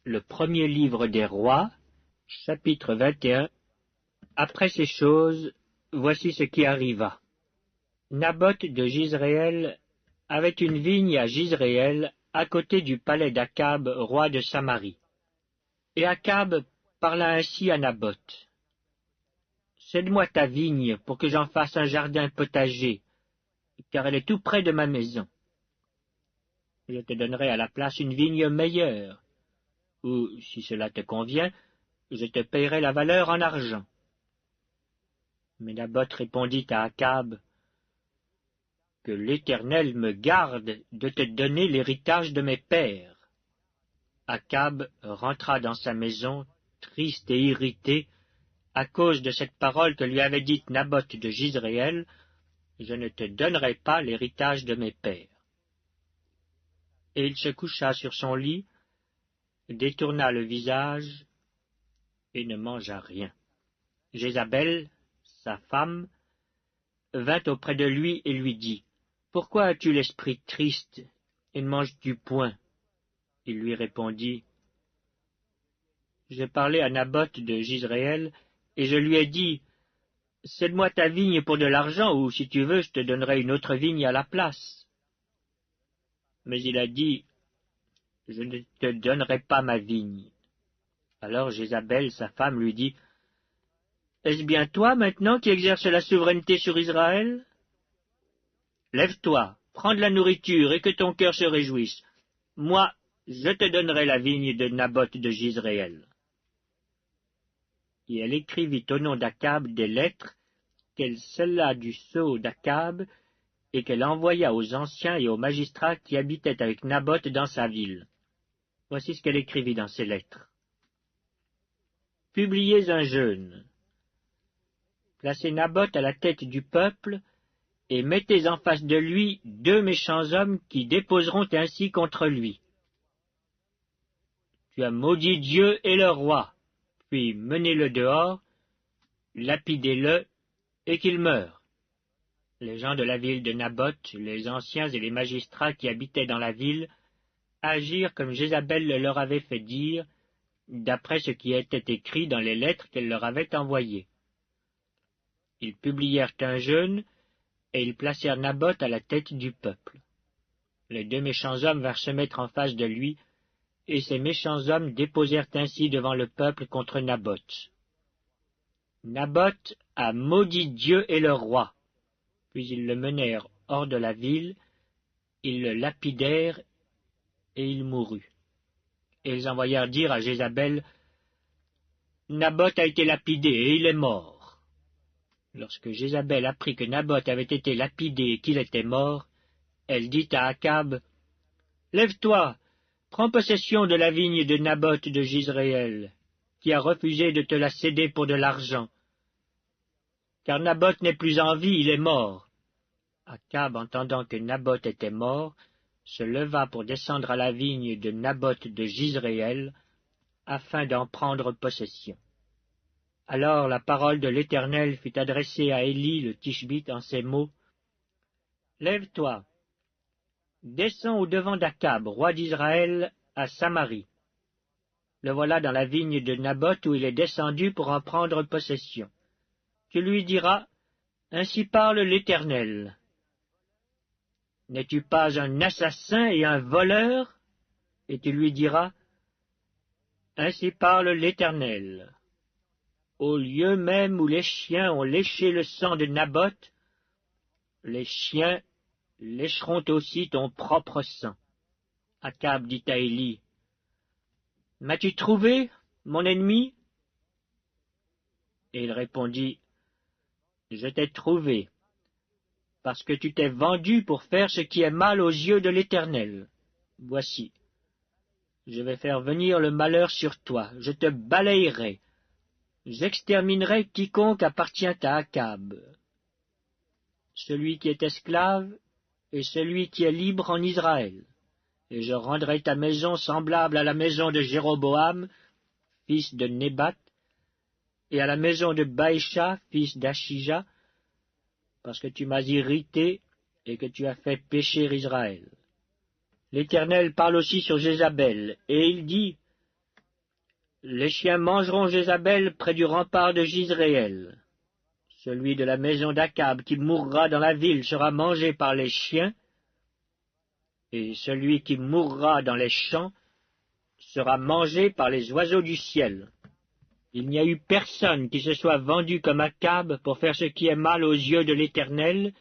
Le premier livre des rois, chapitre 21. Après ces choses, voici ce qui arriva. Naboth de Jizréel avait une vigne à Jizréel, à côté du palais d'Akab, roi de Samarie. Et Akab parla ainsi à Naboth. Cède-moi ta vigne pour que j'en fasse un jardin potager, car elle est tout près de ma maison. Je te donnerai à la place une vigne meilleure, ou, si cela te convient, je te payerai la valeur en argent. Mais Naboth répondit à Akab, que l'Éternel me garde de te donner l'héritage de mes pères. Akab rentra dans sa maison, triste et irrité, à cause de cette parole que lui avait dite Naboth de Jizréel, je ne te donnerai pas l'héritage de mes pères. Et il se coucha sur son lit, détourna le visage, et ne mangea rien. Jézabel, sa femme, vint auprès de lui et lui dit, « Pourquoi as-tu l'esprit triste et ne manges-tu point ?» Il lui répondit, « J'ai parlé à Naboth de Jizréel, et je lui ai dit, « Cède-moi ta vigne pour de l'argent, ou si tu veux, je te donnerai une autre vigne à la place. » Mais il a dit, « Je ne te donnerai pas ma vigne. » Alors Jézabel, sa femme, lui dit, « Est-ce bien toi, maintenant, qui exerces la souveraineté sur Israël? Lève-toi, prends de la nourriture, et que ton cœur se réjouisse. Moi, je te donnerai la vigne de Naboth de Jizréel. » Et elle écrivit au nom d'Akab des lettres qu'elle scella du sceau d'Akab et qu'elle envoya aux anciens et aux magistrats qui habitaient avec Naboth dans sa ville. Voici ce qu'elle écrivit dans ces lettres. Publiez un jeûne. Placez Naboth à la tête du peuple et mettez en face de lui 2 méchants hommes qui déposeront ainsi contre lui. Tu as maudit Dieu et le roi, puis menez-le dehors, lapidez-le et qu'il meure. Les gens de la ville de Naboth, les anciens et les magistrats qui habitaient dans la ville, agirent comme Jézabel le leur avait fait dire, d'après ce qui était écrit dans les lettres qu'elle leur avait envoyées. Ils publièrent un jeûne, et ils placèrent Naboth à la tête du peuple. Les 2 méchants hommes vinrent se mettre en face de lui, et ces méchants hommes déposèrent ainsi devant le peuple contre Naboth. Naboth a maudit Dieu et le roi. Puis ils le menèrent hors de la ville, ils le lapidèrent, et il mourut. Et ils envoyèrent dire à Jézabel, « Naboth a été lapidé, et il est mort. » Lorsque Jézabel apprit que Naboth avait été lapidé et qu'il était mort, elle dit à Akab, « Lève-toi, prends possession de la vigne de Naboth de Jizréel, qui a refusé de te la céder pour de l'argent. Car Naboth n'est plus en vie, il est mort. » Akab, entendant que Naboth était mort, se leva pour descendre à la vigne de Naboth de Jizréel, afin d'en prendre possession. Alors la parole de l'Éternel fut adressée à Élie le Tishbite en ces mots, « Lève-toi, descends au-devant d'Akab, roi d'Israël, à Samarie. Le voilà dans la vigne de Naboth où il est descendu pour en prendre possession. Tu lui diras, « Ainsi parle l'Éternel. N'es-tu pas un assassin et un voleur ?» Et tu lui diras, « Ainsi parle l'Éternel. Au lieu même où les chiens ont léché le sang de Naboth, les chiens lécheront aussi ton propre sang. » Akab dit à Élie, « M'as-tu trouvé, mon ennemi ?» Et il répondit, « Je t'ai trouvé, parce que tu t'es vendu pour faire ce qui est mal aux yeux de l'Éternel. Voici, je vais faire venir le malheur sur toi, je te balayerai, j'exterminerai quiconque appartient à Akab, celui qui est esclave et celui qui est libre en Israël, et je rendrai ta maison semblable à la maison de Jéroboam, fils de Nébat, et à la maison de Baïcha, fils d'Achija, parce que tu m'as irrité et que tu as fait pécher Israël. L'Éternel parle aussi sur Jézabel, et il dit, Les chiens mangeront Jézabel près du rempart de Jizréel. Celui de la maison d'Akab qui mourra dans la ville sera mangé par les chiens, et celui qui mourra dans les champs sera mangé par les oiseaux du ciel. Il n'y a eu personne qui se soit vendu comme Akab pour faire ce qui est mal aux yeux de l'Éternel,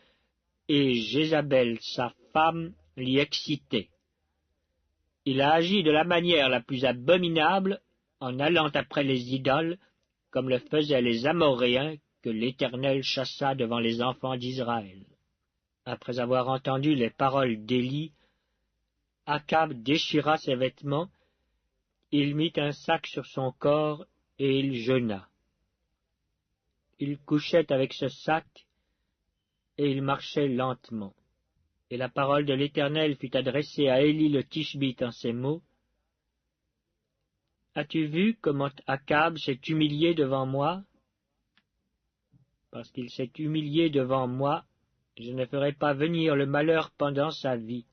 et Jézabel, sa femme, l'y excitait. Il a agi de la manière la plus abominable en allant après les idoles, comme le faisaient les Amoréens que l'Éternel chassa devant les enfants d'Israël. Après avoir entendu les paroles d'Élie, Akab déchira ses vêtements, il mit un sac sur son corps et il jeûna. Il couchait avec ce sac et il marchait lentement. Et la parole de l'Éternel fut adressée à Élie le Tishbite en ces mots. As-tu vu comment Akab s'est humilié devant moi? Parce qu'il s'est humilié devant moi, je ne ferai pas venir le malheur pendant sa vie.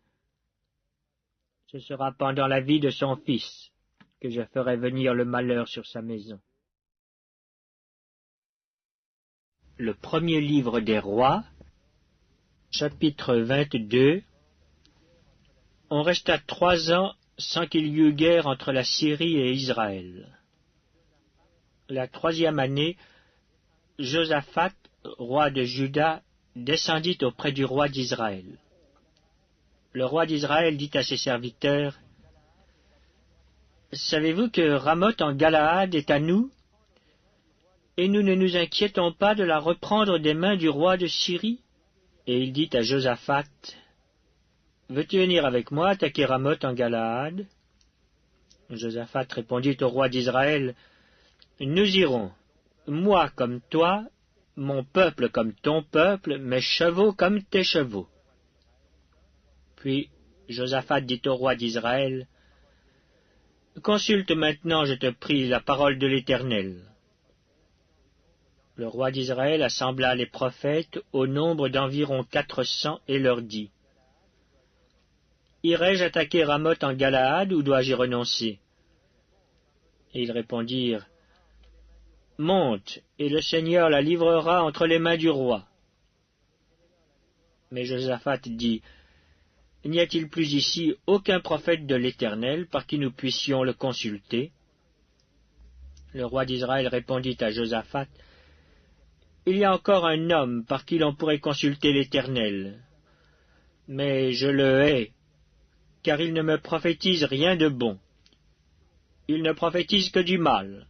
Ce sera pendant la vie de son fils que je ferai venir le malheur sur sa maison. Le premier livre des rois, chapitre 22. On resta 3 ans sans qu'il y eût guerre entre la Syrie et Israël. La 3e année, Josaphat, roi de Juda, descendit auprès du roi d'Israël. Le roi d'Israël dit à ses serviteurs, « Savez-vous que Ramoth en Galaad est à nous, et nous ne nous inquiétons pas de la reprendre des mains du roi de Syrie ?» Et il dit à Josaphat, « Veux-tu venir avec moi attaquer Ramoth en Galaad ?» Josaphat répondit au roi d'Israël, « Nous irons, moi comme toi, mon peuple comme ton peuple, mes chevaux comme tes chevaux. » Puis Josaphat dit au roi d'Israël, « Consulte maintenant, je te prie, la parole de l'Éternel. » Le roi d'Israël assembla les prophètes au nombre d'environ 400 et leur dit, « Irai-je attaquer Ramoth en Galaad ou dois-je y renoncer ?» Et ils répondirent, « Monte, et le Seigneur la livrera entre les mains du roi. » Mais Josaphat dit, « N'y a-t-il plus ici aucun prophète de l'Éternel par qui nous puissions le consulter ?» Le roi d'Israël répondit à Josaphat, « Il y a encore un homme par qui l'on pourrait consulter l'Éternel, mais je le hais, car il ne me prophétise rien de bon. Il ne prophétise que du mal.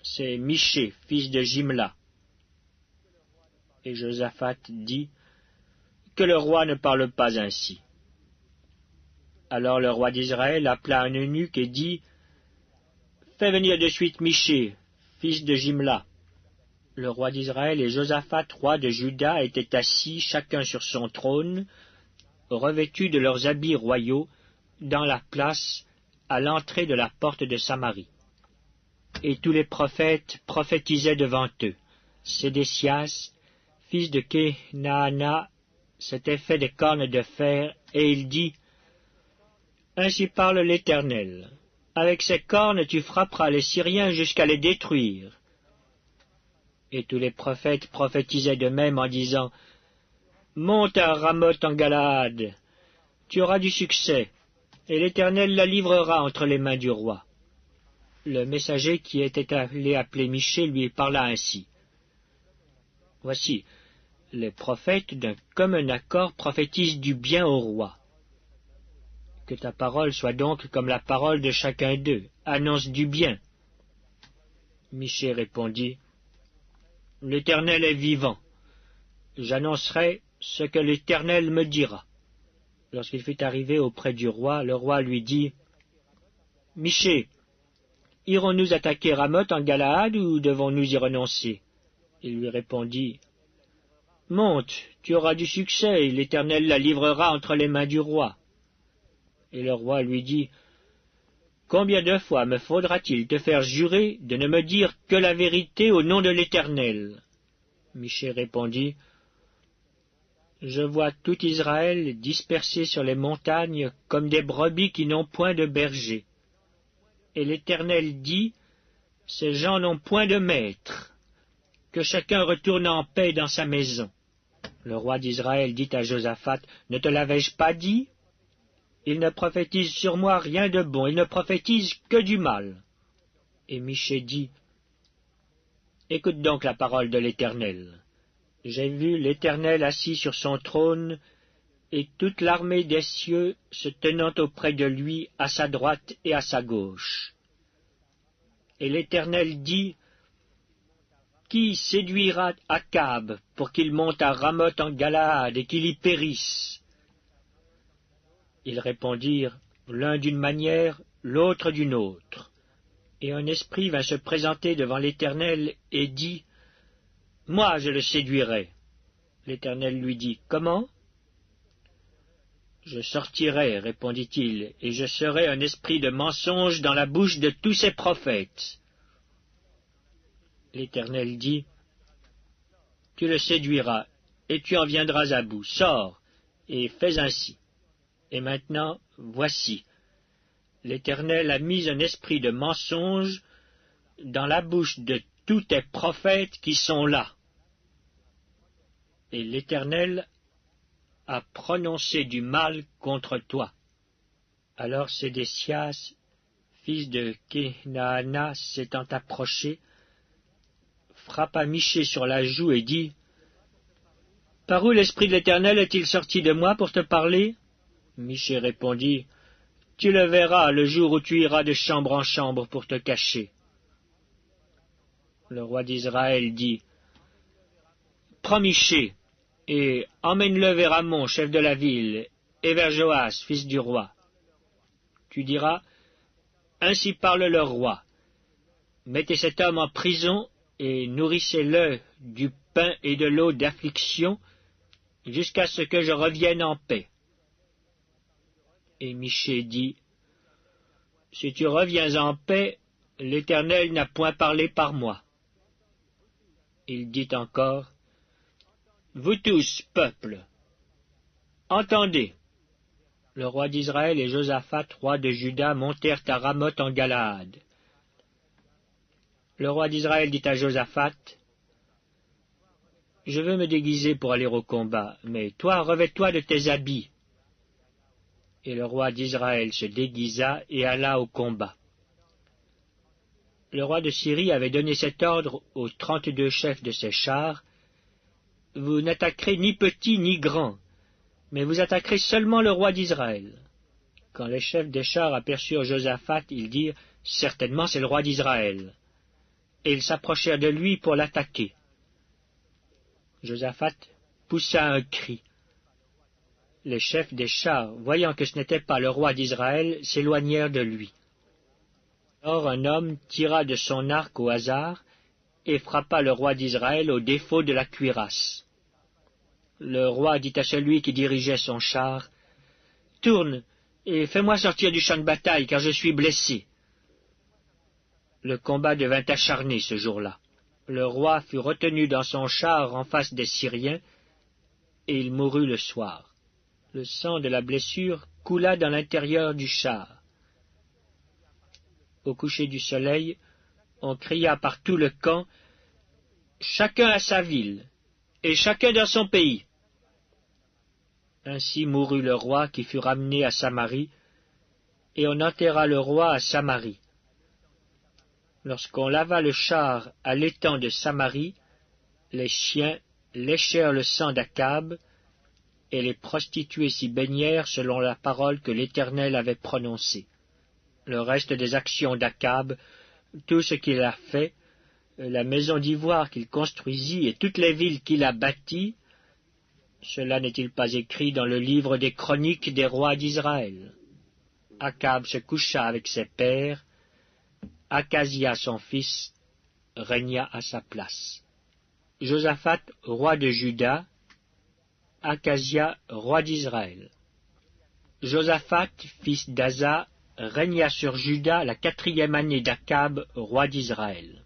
C'est Michée, fils de Jimla. » Et Josaphat dit, « Que le roi ne parle pas ainsi. » Alors le roi d'Israël appela un eunuque et dit, « Fais venir de suite Michée, fils de Jimla. » Le roi d'Israël et Josaphat, roi de Juda, étaient assis, chacun sur son trône, revêtus de leurs habits royaux, dans la place, à l'entrée de la porte de Samarie. Et tous les prophètes prophétisaient devant eux. Sédécias, fils de Kenaana, s'était fait des cornes de fer, et il dit, « Ainsi parle l'Éternel. Avec ces cornes tu frapperas les Syriens jusqu'à les détruire. » Et tous les prophètes prophétisaient de même en disant, « Monte à Ramoth en Galaad, tu auras du succès, et l'Éternel la livrera entre les mains du roi. » Le messager qui était allé appeler Michée lui parla ainsi. « Voici, les prophètes d'un commun accord prophétisent du bien au roi. Que ta parole soit donc comme la parole de chacun d'eux, annonce du bien. » Michée répondit, « L'Éternel est vivant. J'annoncerai ce que l'Éternel me dira. » Lorsqu'il fut arrivé auprès du roi, le roi lui dit, « Michée, irons-nous attaquer Ramoth en Galaad ou devons-nous y renoncer ?» Il lui répondit, « Monte, tu auras du succès, et l'Éternel la livrera entre les mains du roi. » Et le roi lui dit, « Combien de fois me faudra-t-il te faire jurer de ne me dire que la vérité au nom de l'Éternel ?» Michée répondit, « Je vois tout Israël dispersé sur les montagnes comme des brebis qui n'ont point de berger. Et l'Éternel dit, ces gens n'ont point de maître, que chacun retourne en paix dans sa maison. Le roi d'Israël dit à Josaphat, ne te l'avais-je pas dit? Il ne prophétise sur moi rien de bon, il ne prophétise que du mal. Et Michée dit, écoute donc la parole de l'Éternel. J'ai vu l'Éternel assis sur son trône, et toute l'armée des cieux se tenant auprès de lui à sa droite et à sa gauche. Et l'Éternel dit, qui séduira Akab pour qu'il monte à Ramoth en Galaad et qu'il y périsse? Ils répondirent, l'un d'une manière, l'autre d'une autre. Et un esprit vint se présenter devant l'Éternel et dit, moi je le séduirai. L'Éternel lui dit, comment? Je sortirai, répondit-il, et je serai un esprit de mensonge dans la bouche de tous ses prophètes. L'Éternel dit, tu le séduiras, et tu en viendras à bout. Sors, et fais ainsi. Et maintenant, voici, l'Éternel a mis un esprit de mensonge dans la bouche de tous tes prophètes qui sont là. Et l'Éternel a prononcé du mal contre toi. Alors Sédécias, fils de Kenaana, s'étant approché, frappa Michée sur la joue et dit, « Par où l'Esprit de l'Éternel est-il sorti de moi pour te parler ?» Michée répondit, « Tu le verras le jour où tu iras de chambre en chambre pour te cacher. » Le roi d'Israël dit, « Prends Michée, et emmène-le vers Amon, chef de la ville, et vers Joas, fils du roi. Tu diras, « Ainsi parle le roi. Mettez cet homme en prison, et nourrissez-le du pain et de l'eau d'affliction, jusqu'à ce que je revienne en paix. » Et Michée dit, « Si tu reviens en paix, l'Éternel n'a point parlé par moi. » Il dit encore, « Vous tous, peuple, entendez. » Le roi d'Israël et Josaphat, roi de Juda, montèrent à Ramoth en Galaad. Le roi d'Israël dit à Josaphat, « Je veux me déguiser pour aller au combat, mais toi, revêt-toi de tes habits. » Et le roi d'Israël se déguisa et alla au combat. Le roi de Syrie avait donné cet ordre aux 32 chefs de ses chars, « Vous n'attaquerez ni petit ni grand, mais vous attaquerez seulement le roi d'Israël. » Quand les chefs des chars aperçurent Josaphat, ils dirent, « Certainement c'est le roi d'Israël. » Et ils s'approchèrent de lui pour l'attaquer. Josaphat poussa un cri. Les chefs des chars, voyant que ce n'était pas le roi d'Israël, s'éloignèrent de lui. Alors un homme tira de son arc au hasard et frappa le roi d'Israël au défaut de la cuirasse. Le roi dit à celui qui dirigeait son char, « Tourne et fais-moi sortir du champ de bataille, car je suis blessé. » Le combat devint acharné ce jour-là. Le roi fut retenu dans son char en face des Syriens, et il mourut le soir. Le sang de la blessure coula dans l'intérieur du char. Au coucher du soleil, on cria par tout le camp, « Chacun à sa ville, et chacun dans son pays. » Ainsi mourut le roi qui fut ramené à Samarie, et on enterra le roi à Samarie. Lorsqu'on lava le char à l'étang de Samarie, les chiens léchèrent le sang d'Akab, et les prostituées s'y baignèrent selon la parole que l'Éternel avait prononcée. Le reste des actions d'Akab, tout ce qu'il a fait, la maison d'ivoire qu'il construisit et toutes les villes qu'il a bâties, cela n'est-il pas écrit dans le livre des chroniques des rois d'Israël? Akab se coucha avec ses pères, Akazia son fils régna à sa place. Josaphat, roi de Juda, Akazia, roi d'Israël. Josaphat, fils d'Asa, régna sur Juda la 4e année d'Akab, roi d'Israël.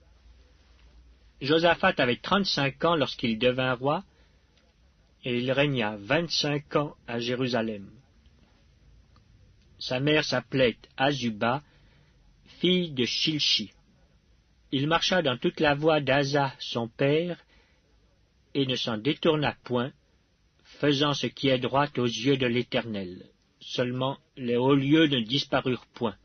Josaphat avait 35 ans lorsqu'il devint roi, et il régna 25 ans à Jérusalem. Sa mère s'appelait Azuba, fille de Shilchi. Il marcha dans toute la voie d'Asa son père, et ne s'en détourna point, faisant ce qui est droit aux yeux de l'Éternel. Seulement les hauts lieux ne disparurent point.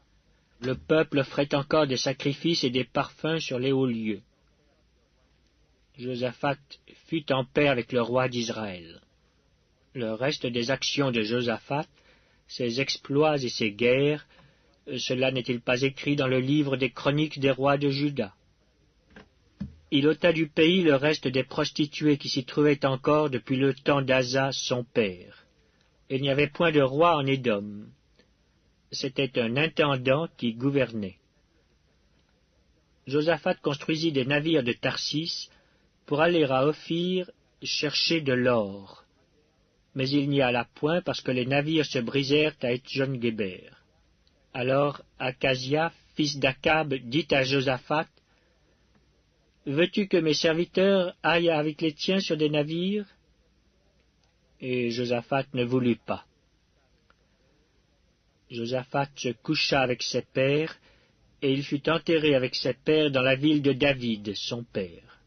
Le peuple offrait encore des sacrifices et des parfums sur les hauts lieux. Josaphat fut en paix avec le roi d'Israël. Le reste des actions de Josaphat, ses exploits et ses guerres, cela n'est-il pas écrit dans le livre des chroniques des rois de Juda? Il ôta du pays le reste des prostituées qui s'y trouvaient encore depuis le temps d'Asa son père. Il n'y avait point de roi en Édom. C'était un intendant qui gouvernait. Josaphat construisit des navires de Tarsis pour aller à Ophir chercher de l'or. Mais il n'y alla point parce que les navires se brisèrent à Etjon-Géber. Alors Acasia, fils d'Akab, dit à Josaphat, « Veux-tu que mes serviteurs aillent avec les tiens sur des navires ?» Et Josaphat ne voulut pas. Josaphat se coucha avec ses pères, et il fut enterré avec ses pères dans la ville de David, son père.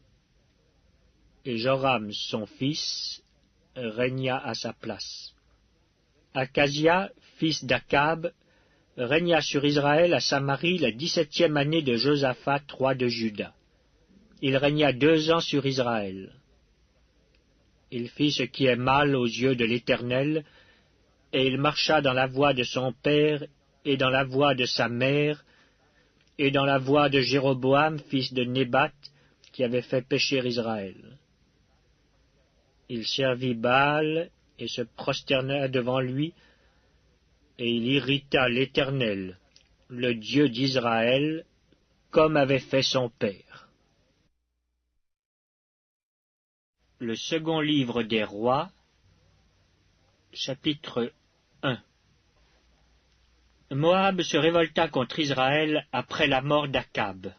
Et Joram, son fils, régna à sa place. Acasia, fils d'Akab, régna sur Israël à Samarie la 17e année de Josaphat, roi de Juda. Il régna 2 ans sur Israël. Il fit ce qui est mal aux yeux de l'Éternel, et il marcha dans la voie de son père, et dans la voie de sa mère, et dans la voie de Jéroboam, fils de Nébat, qui avait fait pécher Israël. Il servit Baal, et se prosterna devant lui, et il irrita l'Éternel, le Dieu d'Israël, comme avait fait son père. Le second livre des rois, chapitre 1. Moab se révolta contre Israël après la mort d'Akab.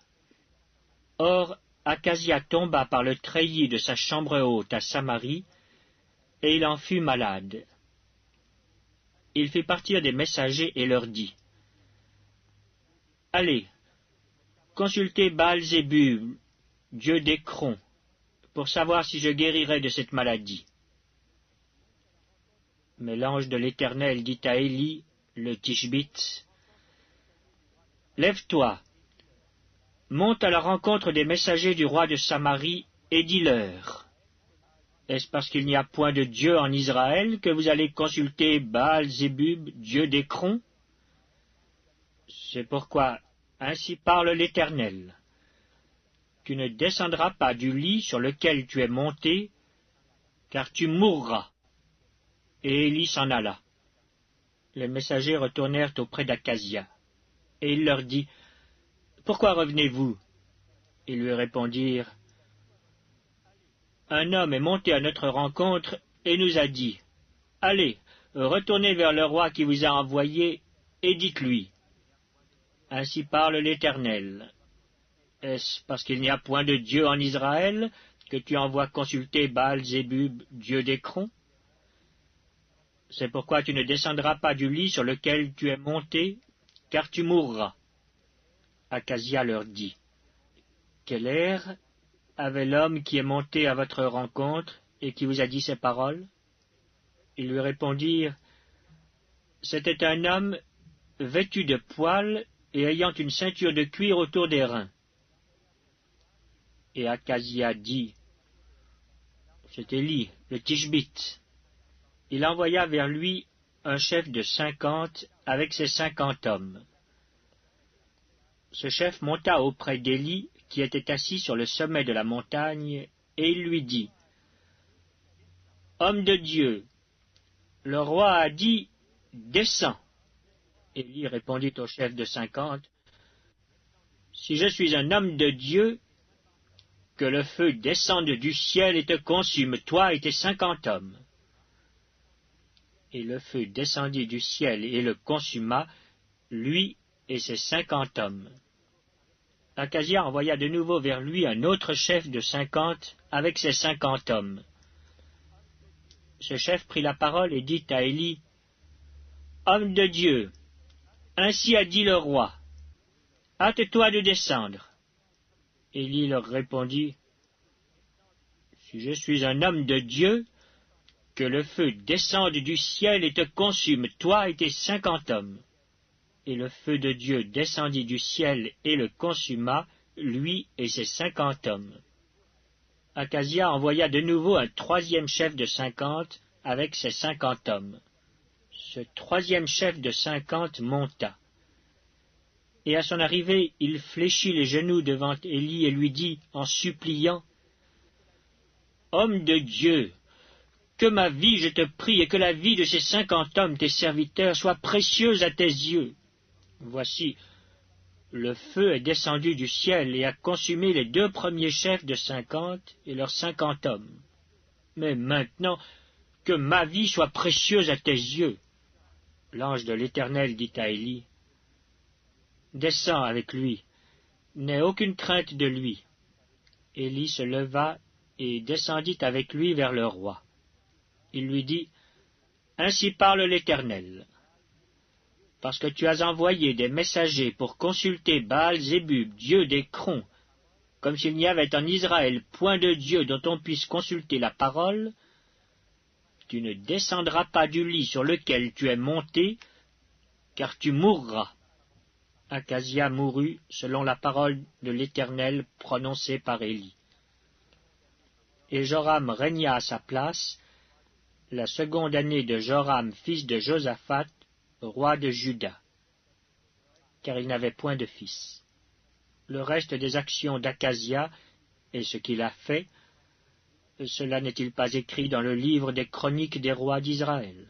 Or, Acasia tomba par le treillis de sa chambre haute à Samarie, et il en fut malade. Il fit partir des messagers et leur dit, « Allez, consultez Baal-Zébub, dieu d'Écron, pour savoir si je guérirai de cette maladie. » Mais l'ange de l'Éternel dit à Élie, le Tishbite, « Lève-toi, monte à la rencontre des messagers du roi de Samarie, et dis-leur, est-ce parce qu'il n'y a point de Dieu en Israël que vous allez consulter Baal-Zébub, dieu d'Écron? C'est pourquoi, ainsi parle l'Éternel, tu ne descendras pas du lit sur lequel tu es monté, car tu mourras. » Et Élie s'en alla. Les messagers retournèrent auprès d'Acasia, et il leur dit, « Pourquoi revenez-vous » Ils lui répondirent, « Un homme est monté à notre rencontre et nous a dit, « Allez, retournez vers le roi qui vous a envoyé, et dites-lui, « Ainsi parle l'Éternel. Est-ce parce qu'il n'y a point de Dieu en Israël que tu envoies consulter Baal-Zébub, dieu d'Écron? C'est pourquoi tu ne descendras pas du lit sur lequel tu es monté, car tu mourras. » Acasia leur dit, « Quel air avait l'homme qui est monté à votre rencontre et qui vous a dit ces paroles? » Ils lui répondirent, « C'était un homme vêtu de poils et ayant une ceinture de cuir autour des reins. » Et Acasia dit, « C'est Élie, le Tishbite. » Il envoya vers lui un chef de 50 avec ses 50 hommes. Ce chef monta auprès d'Élie, qui était assis sur le sommet de la montagne, et il lui dit, « Homme de Dieu, le roi a dit, « Descends. » Élie répondit au chef de 50, « Si je suis un homme de Dieu, que le feu descende du ciel et te consume, toi et tes 50 hommes. » Et le feu descendit du ciel et le consuma, lui et ses 50 hommes. Acasia envoya de nouveau vers lui un autre chef de 50 avec ses 50 hommes. Ce chef prit la parole et dit à Élie, « Homme de Dieu, ainsi a dit le roi, hâte-toi de descendre. Élie leur répondit, si je suis un homme de Dieu, que le feu descende du ciel et te consume, toi et tes 50 hommes. Et le feu de Dieu descendit du ciel et le consuma, lui et ses 50 hommes. Akazia envoya de nouveau un troisième chef de 50 avec ses 50 hommes. Ce troisième chef de 50 monta. Et à son arrivée, il fléchit les genoux devant Élie et lui dit, en suppliant, « Homme de Dieu, que ma vie, je te prie, et que la vie de ces 50 hommes, tes serviteurs, soit précieuse à tes yeux. Voici, le feu est descendu du ciel et a consumé les 2 premiers chefs de 50 et leurs 50 hommes. Mais maintenant, que ma vie soit précieuse à tes yeux. » L'ange de l'Éternel dit à Élie, « Descends avec lui, n'aie aucune crainte de lui. » Élie se leva et descendit avec lui vers le roi. Il lui dit, « Ainsi parle l'Éternel. Parce que tu as envoyé des messagers pour consulter Baal-Zébub, dieu d'Écron, comme s'il n'y avait en Israël point de Dieu dont on puisse consulter la parole, tu ne descendras pas du lit sur lequel tu es monté, car tu mourras. » Akazia mourut selon la parole de l'Éternel prononcée par Élie. Et Joram régna à sa place, la seconde année de Joram, fils de Josaphat, roi de Juda, car il n'avait point de fils. Le reste des actions d'Akazia et ce qu'il a fait, cela n'est-il pas écrit dans le livre des chroniques des rois d'Israël?